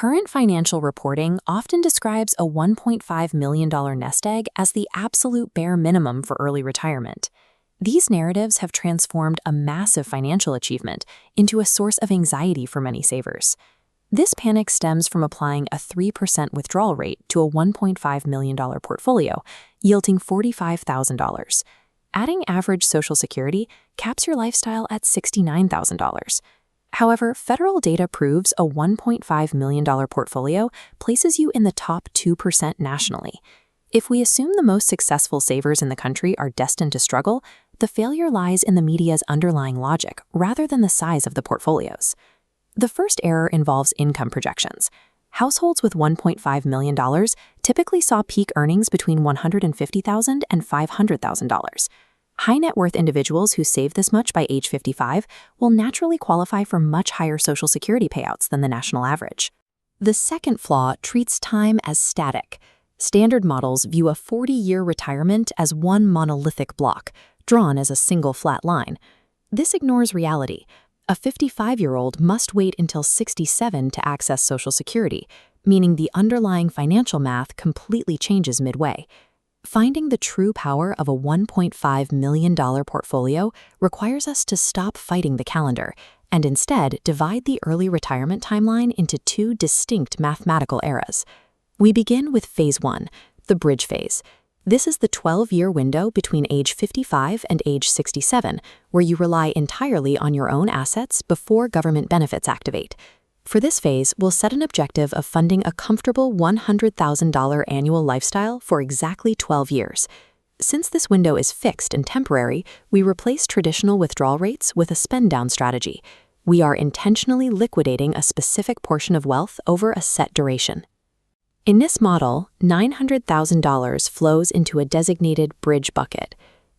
Current financial reporting often describes a $1.5 million nest egg as the absolute bare minimum for early retirement. These narratives have transformed a massive financial achievement into a source of anxiety for many savers. This panic stems from applying a 3% withdrawal rate to a $1.5 million portfolio, yielding $45,000. Adding average Social Security caps your lifestyle at $69,000. However, federal data proves a $1.5 million portfolio places you in the top 2% nationally. If we assume the most successful savers in the country are destined to struggle, the failure lies in the media's underlying logic rather than the size of the portfolios. The first error involves income projections. Households with $1.5 million typically saw peak earnings between $150,000 and $500,000. High net worth individuals who save this much by age 55 will naturally qualify for much higher Social Security payouts than the national average. The second flaw treats time as static. Standard models view a 40-year retirement as one monolithic block, drawn as a single flat line. This ignores reality. A 55-year-old must wait until 67 to access Social Security, meaning the underlying financial math completely changes midway. Finding the true power of a $1.5 million portfolio requires us to stop fighting the calendar and instead divide the early retirement timeline into two distinct mathematical eras. We begin with Phase 1, the bridge phase. This is the 12-year window between age 55 and age 67, where you rely entirely on your own assets before government benefits activate. For this phase, we'll set an objective of funding a comfortable $100,000 annual lifestyle for exactly 12 years. Since this window is fixed and temporary, we replace traditional withdrawal rates with a spend-down strategy. We are intentionally liquidating a specific portion of wealth over a set duration. In this model, $900,000 flows into a designated bridge bucket.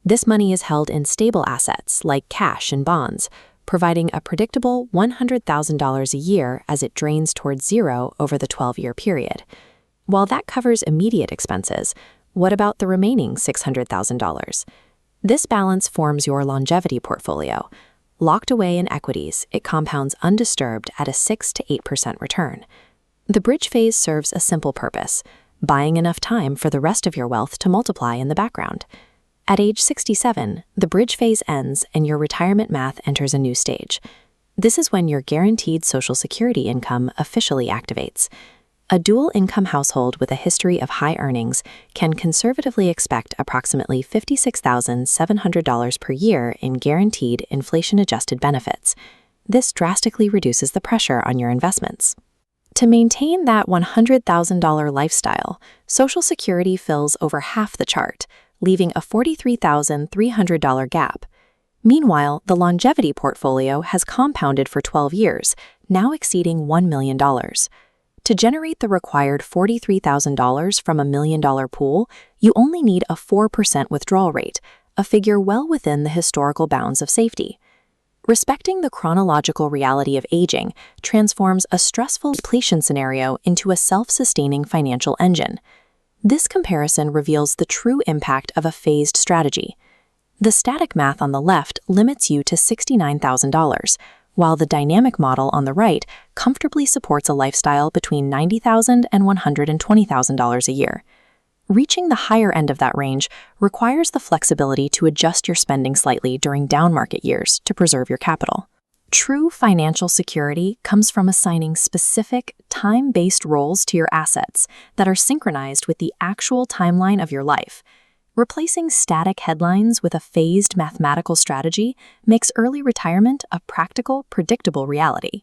This money is held in stable assets like cash and bonds, providing a predictable $100,000 a year as it drains towards zero over the 12-year period. While that covers immediate expenses, what about the remaining $600,000? This balance forms your longevity portfolio. Locked away in equities, it compounds undisturbed at a 6 to 8% return. The bridge phase serves a simple purpose: buying enough time for the rest of your wealth to multiply in the background. At age 67, the bridge phase ends and your retirement math enters a new stage. This is when your guaranteed Social Security income officially activates. A dual-income household with a history of high earnings can conservatively expect approximately $56,700 per year in guaranteed inflation-adjusted benefits. This drastically reduces the pressure on your investments. To maintain that $100,000 lifestyle, Social Security fills over half the chart, leaving a $43,300 gap. Meanwhile, the longevity portfolio has compounded for 12 years, now exceeding $1 million. To generate the required $43,000 from a $1 million pool, you only need a 4% withdrawal rate, a figure well within the historical bounds of safety. Respecting the chronological reality of aging transforms a stressful depletion scenario into a self-sustaining financial engine. This comparison reveals the true impact of a phased strategy. The static math on the left limits you to $69,000, while the dynamic model on the right comfortably supports a lifestyle between $90,000 and $120,000 a year. Reaching the higher end of that range requires the flexibility to adjust your spending slightly during down market years to preserve your capital. True financial security comes from assigning specific, time-based roles to your assets that are synchronized with the actual timeline of your life. Replacing static headlines with a phased mathematical strategy makes early retirement a practical, predictable reality.